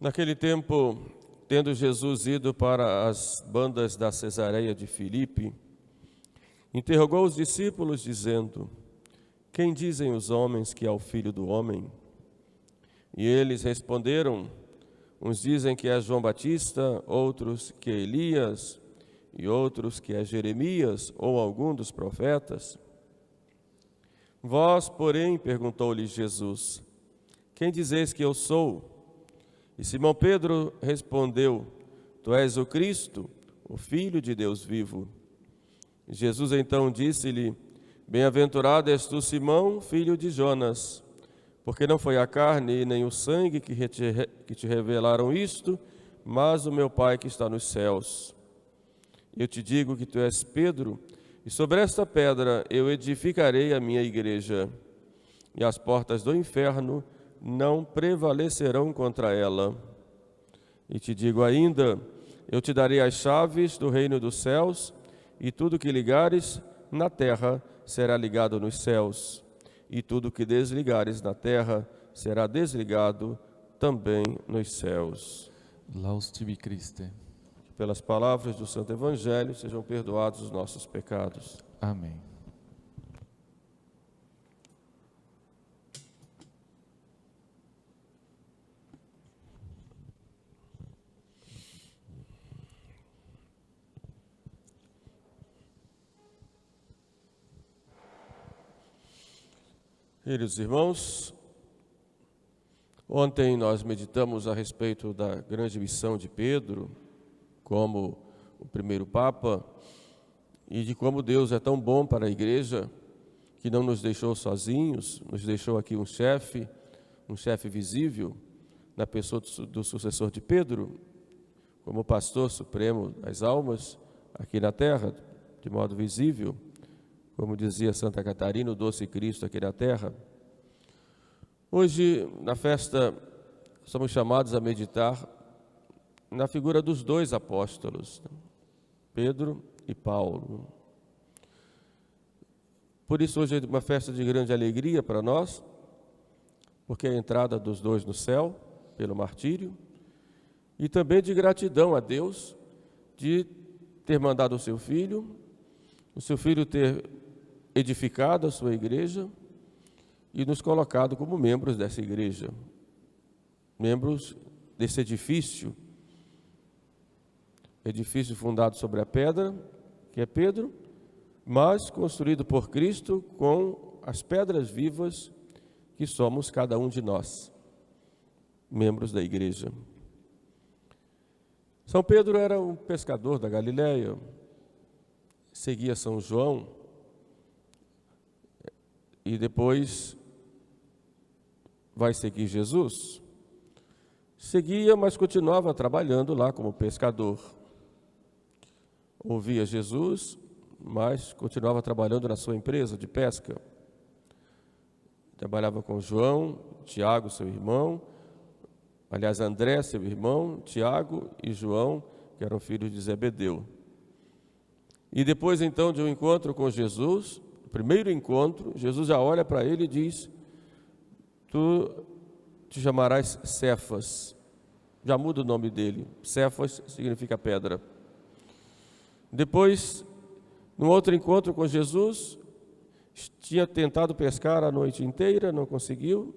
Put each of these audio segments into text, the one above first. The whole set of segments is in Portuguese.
Naquele tempo, tendo Jesus ido para as bandas da Cesareia de Filipe, interrogou os discípulos, dizendo: Quem dizem os homens que é o Filho do Homem? E eles responderam: Uns dizem que é João Batista, outros que é Elias, e outros que é Jeremias ou algum dos profetas. Vós, porém, perguntou-lhes Jesus, quem dizeis que eu sou? E Simão Pedro respondeu: Tu és o Cristo, o Filho de Deus vivo. E Jesus então disse-lhe: Bem-aventurado és tu, Simão, filho de Jonas, porque não foi a carne nem o sangue que te revelaram isto, mas o meu Pai que está nos céus. Eu te digo que tu és Pedro, e sobre esta pedra eu edificarei a minha igreja, e as portas do inferno não prevalecerão contra ela. E te digo ainda, eu te darei as chaves do reino dos céus, e tudo que ligares na terra será ligado nos céus, e tudo que desligares na terra será desligado também nos céus. Laus tibi Christe. Pelas palavras do Santo Evangelho sejam perdoados os nossos pecados. Amém. Queridos irmãos, ontem nós meditamos a respeito da grande missão de Pedro, como o primeiro Papa, e de como Deus é tão bom para a igreja, que não nos deixou sozinhos, nos deixou aqui um chefe visível, na pessoa do sucessor de Pedro, como pastor supremo das almas, aqui na terra, de modo visível, como dizia Santa Catarina, o doce Cristo aqui na terra. Hoje, na festa, somos chamados a meditar na figura dos dois apóstolos, Pedro e Paulo. Por isso, hoje é uma festa de grande alegria para nós, porque é a entrada dos dois no céu, pelo martírio, e também de gratidão a Deus de ter mandado o seu filho ter edificado a sua igreja e nos colocado como membros dessa igreja, membros desse edifício fundado sobre a pedra, que é Pedro, mas construído por Cristo com as pedras vivas que somos cada um de nós, membros da igreja. São Pedro era um pescador da Galileia, seguia São João e depois vai seguir Jesus. Seguia, mas continuava trabalhando lá como pescador. Ouvia Jesus, mas continuava trabalhando na sua empresa de pesca. Trabalhava com João, Tiago, seu irmão, aliás, André, seu irmão, Tiago e João, que eram filhos de Zebedeu. E depois, então, de um encontro com Jesus, o primeiro encontro, Jesus já olha para ele e diz: Tu te chamarás Cefas. Já muda o nome dele. Cefas significa pedra. Depois, num outro encontro com Jesus, tinha tentado pescar a noite inteira, não conseguiu,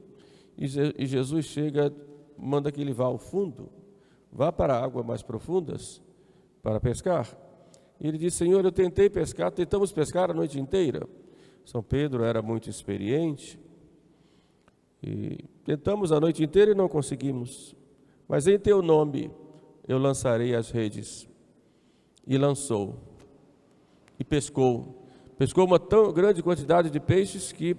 e Jesus chega, manda que ele vá ao fundo, vá para águas mais profundas para pescar. E ele diz: Senhor, eu tentei pescar, tentamos pescar a noite inteira. São Pedro era muito experiente, e tentamos a noite inteira e não conseguimos, mas em teu nome eu lançarei as redes. E lançou, e pescou uma tão grande quantidade de peixes que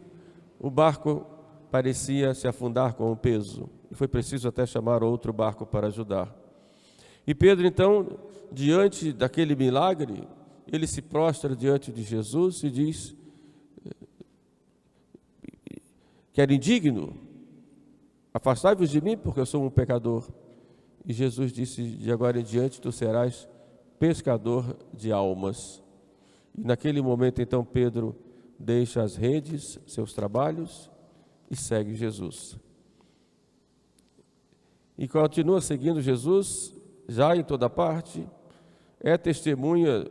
o barco parecia se afundar com o peso, e foi preciso até chamar outro barco para ajudar. E Pedro, então, diante daquele milagre, ele se prostra diante de Jesus e diz que era indigno: afastai-vos de mim, porque eu sou um pecador. E Jesus disse: de agora em diante tu serás pescador de almas. E naquele momento, então, Pedro deixa as redes, seus trabalhos, e segue Jesus. e continua seguindo Jesus, já em toda parte, é testemunha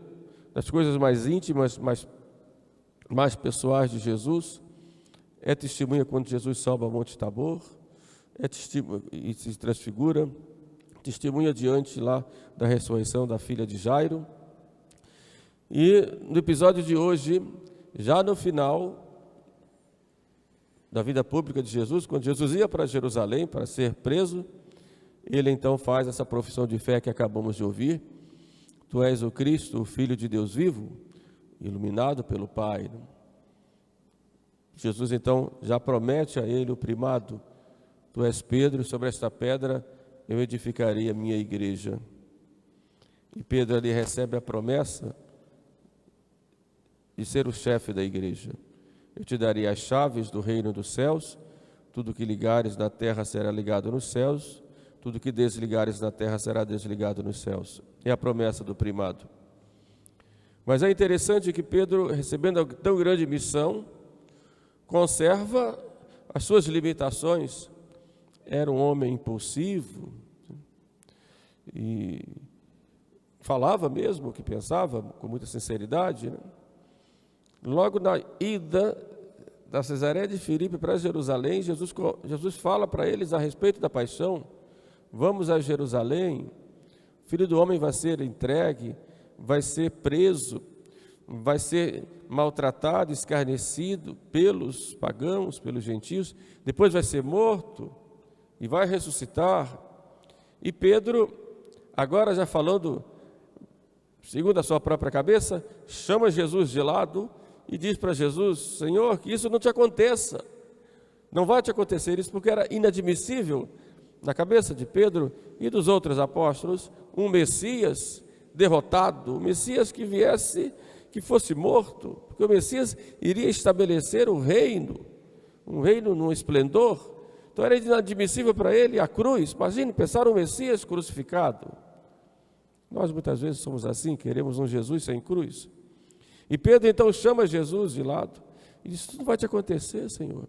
das coisas mais íntimas, mais pessoais de Jesus, é testemunha quando Jesus sobe ao Monte Tabor, é testemunha e se transfigura, testemunha diante lá da ressurreição da filha de Jairo. E no episódio de hoje, já no final da vida pública de Jesus, quando Jesus ia para Jerusalém para ser preso, ele então faz essa profissão de fé que acabamos de ouvir: Tu és o Cristo, o Filho de Deus vivo, iluminado pelo Pai. Jesus então já promete a ele o primado: Tu és Pedro, e sobre esta pedra eu edificarei a minha igreja. E Pedro ali recebe a promessa de ser o chefe da igreja. Eu te darei as chaves do reino dos céus, tudo que ligares na terra será ligado nos céus, tudo que desligares na terra será desligado nos céus. É a promessa do primado. Mas é interessante que Pedro, recebendo a tão grande missão, conserva as suas limitações. Era um homem impulsivo e falava mesmo o que pensava, com muita sinceridade, né? Logo na ida da Cesareia de Filipe para Jerusalém, Jesus fala para eles a respeito da paixão: vamos a Jerusalém, o Filho do Homem vai ser entregue, vai ser preso, vai ser maltratado, escarnecido pelos pagãos, pelos gentios, depois vai ser morto e vai ressuscitar. E Pedro, agora já falando segundo a sua própria cabeça, chama Jesus de lado e diz para Jesus: Senhor, que isso não te aconteça, não vai te acontecer isso, porque era inadmissível na cabeça de Pedro e dos outros apóstolos um Messias derrotado, um Messias que viesse, que fosse morto, porque o Messias iria estabelecer um reino num esplendor. Então era inadmissível para ele a cruz. Imagine pensar um Messias crucificado. Nós muitas vezes somos assim, queremos um Jesus sem cruz. E Pedro então chama Jesus de lado e diz: isso não vai te acontecer, Senhor.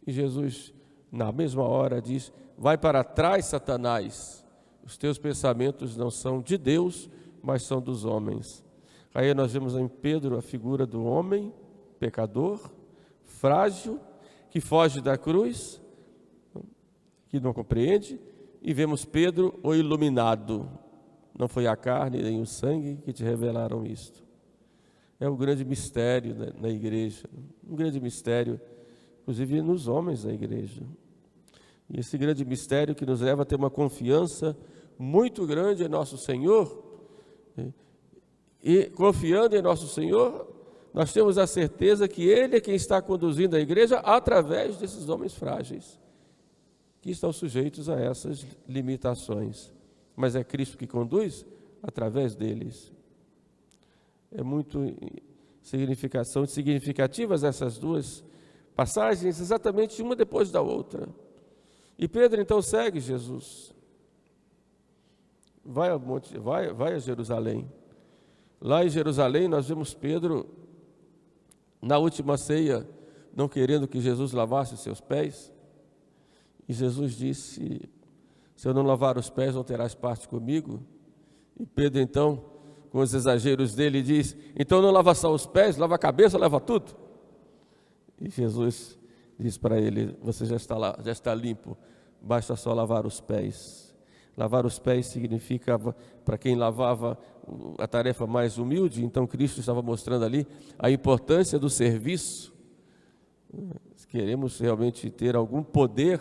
E Jesus, na mesma hora, diz: vai para trás, Satanás, os teus pensamentos não são de Deus, mas são dos homens. Aí nós vemos em Pedro a figura do homem pecador, frágil, que foge da cruz, que não compreende, e vemos Pedro o iluminado. Não foi a carne nem o sangue que te revelaram isto. É um grande mistério na igreja, um grande mistério, inclusive nos homens da igreja. E esse grande mistério que nos leva a ter uma confiança muito grande em nosso Senhor. E confiando em nosso Senhor, nós temos a certeza que Ele é quem está conduzindo a igreja através desses homens frágeis, que estão sujeitos a essas limitações. Mas é Cristo que conduz através deles. É muito significativas essas duas passagens, exatamente uma depois da outra. E Pedro então segue Jesus. Vai a Jerusalém. Lá em Jerusalém nós vemos Pedro, na última ceia, não querendo que Jesus lavasse os seus pés. E Jesus disse: se eu não lavar os pés, não terás parte comigo. E Pedro então, com os exageros dele, diz: então não lava só os pés, lava a cabeça, lava tudo. E Jesus diz para ele: você já está limpo, basta só lavar os pés. Lavar os pés significa, para quem lavava, a tarefa mais humilde. Então Cristo estava mostrando ali a importância do serviço. Se queremos realmente ter algum poder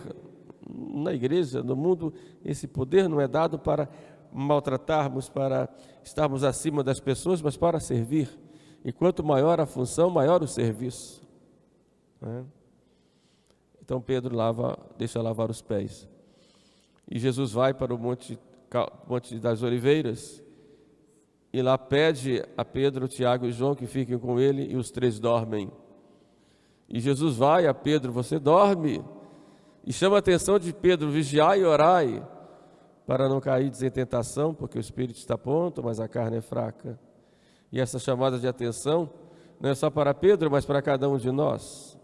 na igreja, no mundo, esse poder não é dado para maltratarmos, para estarmos acima das pessoas, mas para servir. E quanto maior a função, maior o serviço. Então Pedro deixa lavar os pés. E Jesus vai para o Monte das Oliveiras e lá pede a Pedro, Tiago e João que fiquem com ele, e os três dormem. E Jesus vai a Pedro: você dorme? E chama a atenção de Pedro: vigiai e orai, para não cair em tentação, porque o espírito está pronto, mas a carne é fraca. E essa chamada de atenção não é só para Pedro, mas para cada um de nós.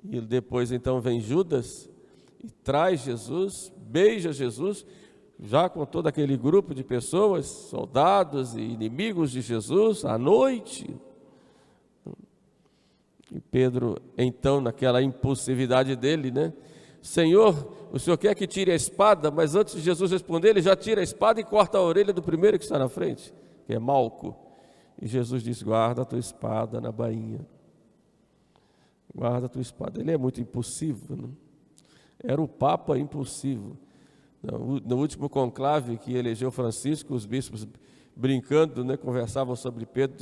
E depois então vem Judas e traz Jesus, beija Jesus, já com todo aquele grupo de pessoas, soldados e inimigos de Jesus, à noite. E Pedro, então, naquela impulsividade dele, né? Senhor, o Senhor quer que tire a espada, mas antes de Jesus responder, ele já tira a espada e corta a orelha do primeiro que está na frente, que é Malco. E Jesus diz, guarda a tua espada na bainha. Guarda a tua espada. Ele é muito impulsivo, né? Era o Papa impulsivo. No último conclave que elegeu Francisco, os bispos, brincando, né, conversavam sobre Pedro,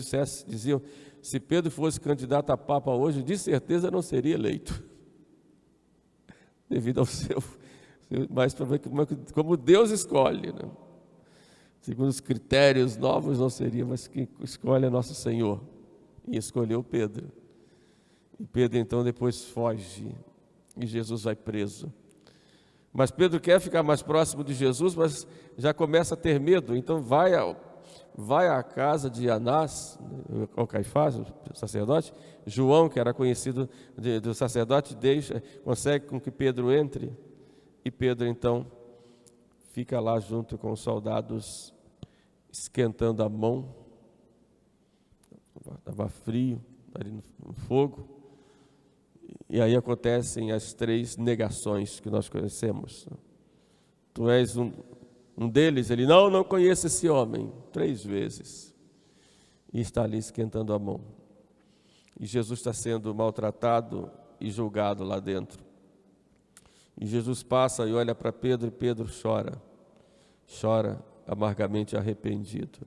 diziam, se Pedro fosse candidato a Papa hoje, de certeza não seria eleito. Devido ao seu, mas para ver como Deus escolhe, né? Segundo os critérios novos não seria, mas quem escolhe é nosso Senhor, e escolheu Pedro. E Pedro então depois foge, e Jesus vai preso. Mas Pedro quer ficar mais próximo de Jesus, mas já começa a ter medo, então vai à casa de Anás, o Caifás, o sacerdote. João, que era conhecido do sacerdote, consegue com que Pedro entre, e Pedro então fica lá junto com os soldados, esquentando a mão, estava frio, ali no fogo, e aí acontecem as 3 negações que nós conhecemos. Tu és um deles, ele, não conheço esse homem, 3 vezes, e está ali esquentando a mão. E Jesus está sendo maltratado e julgado lá dentro. E Jesus passa e olha para Pedro, e Pedro chora amargamente arrependido.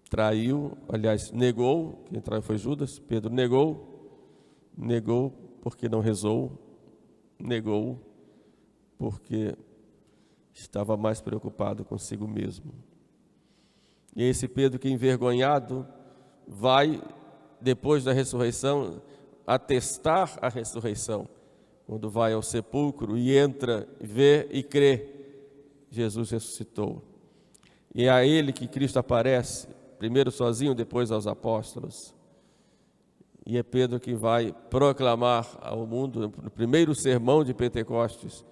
Traiu, aliás, negou, quem traiu foi Judas, Pedro negou porque não rezou, negou porque estava mais preocupado consigo mesmo. E esse Pedro que envergonhado vai, depois da ressurreição, atestar a ressurreição, quando vai ao sepulcro e entra, vê e crê, Jesus ressuscitou. E é a ele que Cristo aparece, primeiro sozinho, depois aos apóstolos. E é Pedro que vai proclamar ao mundo, no primeiro sermão de Pentecostes,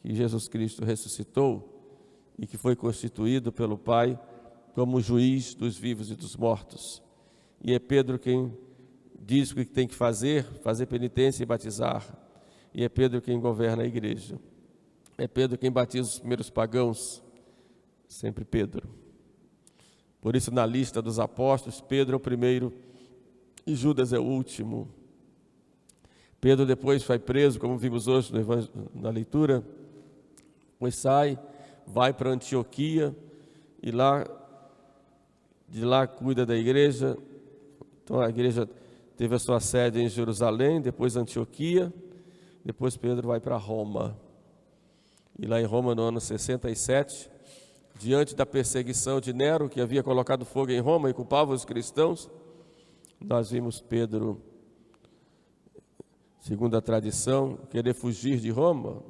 que Jesus Cristo ressuscitou e que foi constituído pelo Pai como juiz dos vivos e dos mortos. E é Pedro quem diz o que tem que fazer penitência e batizar. E é Pedro quem governa a igreja. É Pedro quem batiza os primeiros pagãos. Sempre Pedro. Por isso, na lista dos apóstolos, Pedro é o primeiro e Judas é o último. Pedro depois foi preso, como vimos hoje na leitura, depois sai, vai para Antioquia e de lá cuida da igreja. Então a igreja teve a sua sede em Jerusalém, depois Antioquia, depois Pedro vai para Roma. E lá em Roma, no ano 67, diante da perseguição de Nero, que havia colocado fogo em Roma e culpava os cristãos, nós vimos Pedro, segundo a tradição, querer fugir de Roma.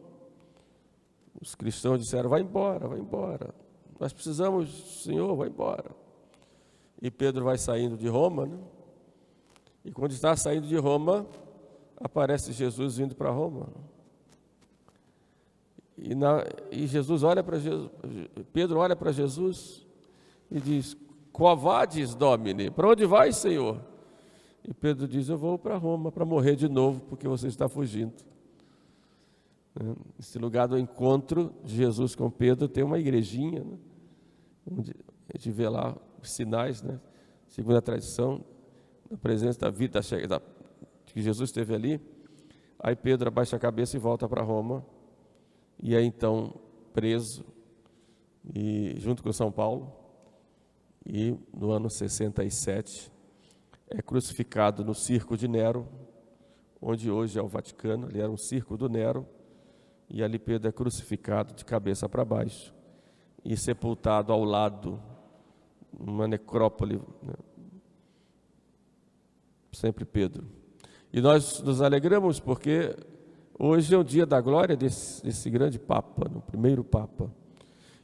Os cristãos disseram, vai embora, nós precisamos, Senhor, vai embora. E Pedro vai saindo de Roma, né? E quando está saindo de Roma, aparece Jesus vindo para Roma. E Jesus olha para Jesus, Pedro olha para Jesus e diz, Quo vadis, Domine? Para onde vai, Senhor? E Pedro diz, eu vou para Roma para morrer de novo, porque você está fugindo. Esse lugar do encontro de Jesus com Pedro tem uma igrejinha, né? Onde a gente vê lá os sinais, né? Segundo a tradição, da presença da vida que Jesus esteve ali. Aí Pedro abaixa a cabeça e volta para Roma, e é então preso, e junto com São Paulo, e no ano 67 é crucificado no circo de Nero, onde hoje é o Vaticano. Ali era um circo do Nero, e ali Pedro é crucificado de cabeça para baixo e sepultado ao lado, numa necrópole, né? Sempre Pedro. E nós nos alegramos porque hoje é o dia da glória desse grande Papa, no primeiro Papa.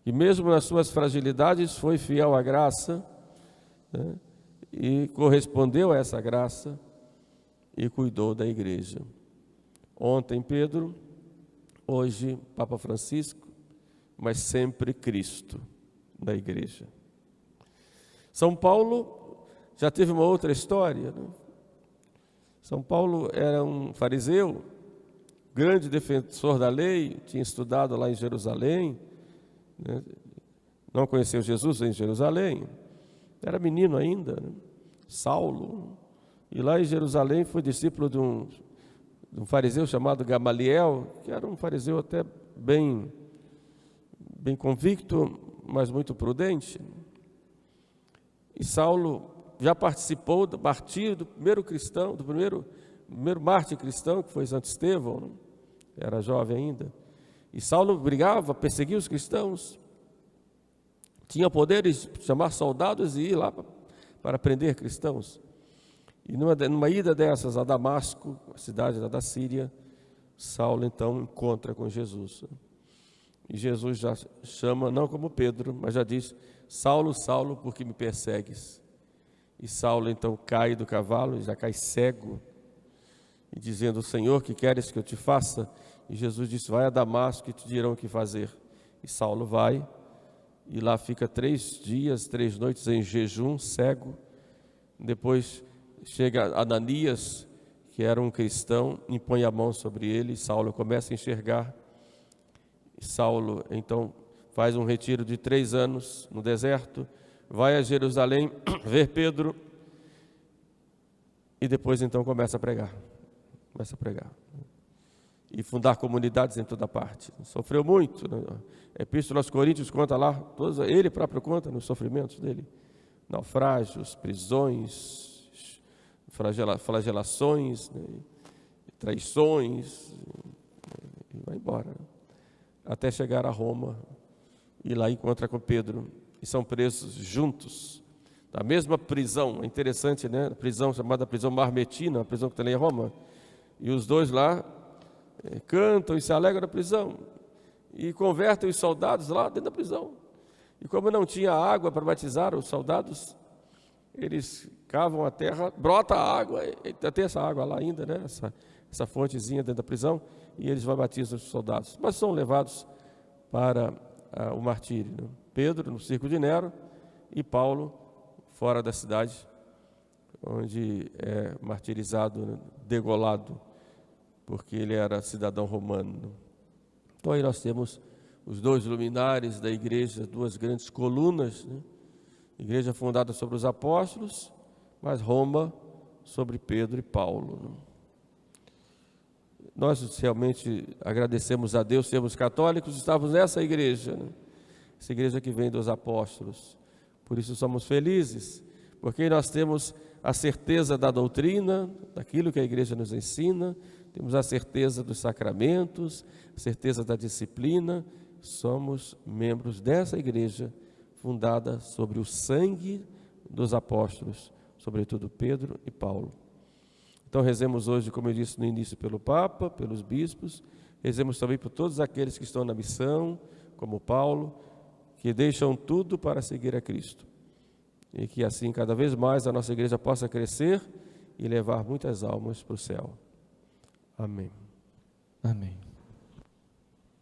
E mesmo nas suas fragilidades foi fiel à graça, né? E correspondeu a essa graça e cuidou da igreja. Ontem Pedro hoje Papa Francisco, mas sempre Cristo na igreja. São Paulo já teve uma outra história, né? São Paulo era um fariseu, grande defensor da lei, tinha estudado lá em Jerusalém, né? Não conheceu Jesus em Jerusalém, era menino ainda, né? Saulo, e lá em Jerusalém foi discípulo de um fariseu chamado Gamaliel, que era um fariseu até bem convicto, mas muito prudente. E Saulo já participou do martírio do primeiro cristão, do primeiro mártir cristão, que foi Santo Estevão, né? Era jovem ainda. E Saulo brigava, perseguia os cristãos, tinha poderes de chamar soldados e ir lá para prender cristãos. E numa ida dessas a Damasco, a cidade da Síria, Saulo então encontra com Jesus. E Jesus já chama, não como Pedro, mas já diz: Saulo, Saulo, por que me persegues? E Saulo então cai do cavalo, já cai cego, e dizendo: Senhor, que queres que eu te faça? E Jesus disse: vai a Damasco e te dirão o que fazer. E Saulo vai, e lá fica 3 dias, 3 noites em jejum, cego. Depois chega Ananias, que era um cristão, impõe a mão sobre ele, e Saulo começa a enxergar. E Saulo então faz um retiro de 3 anos no deserto, vai a Jerusalém ver Pedro, e depois então começa a pregar e fundar comunidades em toda parte. Sofreu muito, né? Epístola aos Coríntios conta lá, ele próprio conta nos sofrimentos dele, naufrágios, prisões, flagelações, né? Traições, e vai embora, né? Até chegar a Roma, e lá encontra com Pedro, e são presos juntos, da mesma prisão. É interessante, né? A prisão chamada prisão Marmetina, a prisão que tem em Roma, e os dois lá cantam e se alegram da prisão, e convertem os soldados lá dentro da prisão. E como não tinha água para batizar os soldados, eles cavam a terra, brota a água, tem essa água lá ainda, né? Essa fontezinha dentro da prisão, e eles vão batizar os soldados, mas são levados para o martírio, né? Pedro no circo de Nero e Paulo fora da cidade, onde é martirizado, né? Degolado, porque ele era cidadão romano. Então aí nós temos os 2 luminares da igreja, 2 grandes colunas, né? Igreja fundada sobre os apóstolos, mas Roma sobre Pedro e Paulo, né? Nós realmente agradecemos a Deus sermos católicos, estamos nessa igreja, né? Essa igreja que vem dos apóstolos. Por isso somos felizes, porque nós temos a certeza da doutrina, daquilo que a igreja nos ensina, temos a certeza dos sacramentos, a certeza da disciplina. Somos membros dessa igreja fundada sobre o sangue dos apóstolos, sobretudo Pedro e Paulo. Então rezemos hoje, como eu disse no início, pelo Papa, pelos bispos, rezemos também por todos aqueles que estão na missão, como Paulo, que deixam tudo para seguir a Cristo. E que assim, cada vez mais, a nossa igreja possa crescer e levar muitas almas para o céu. Amém. Amém.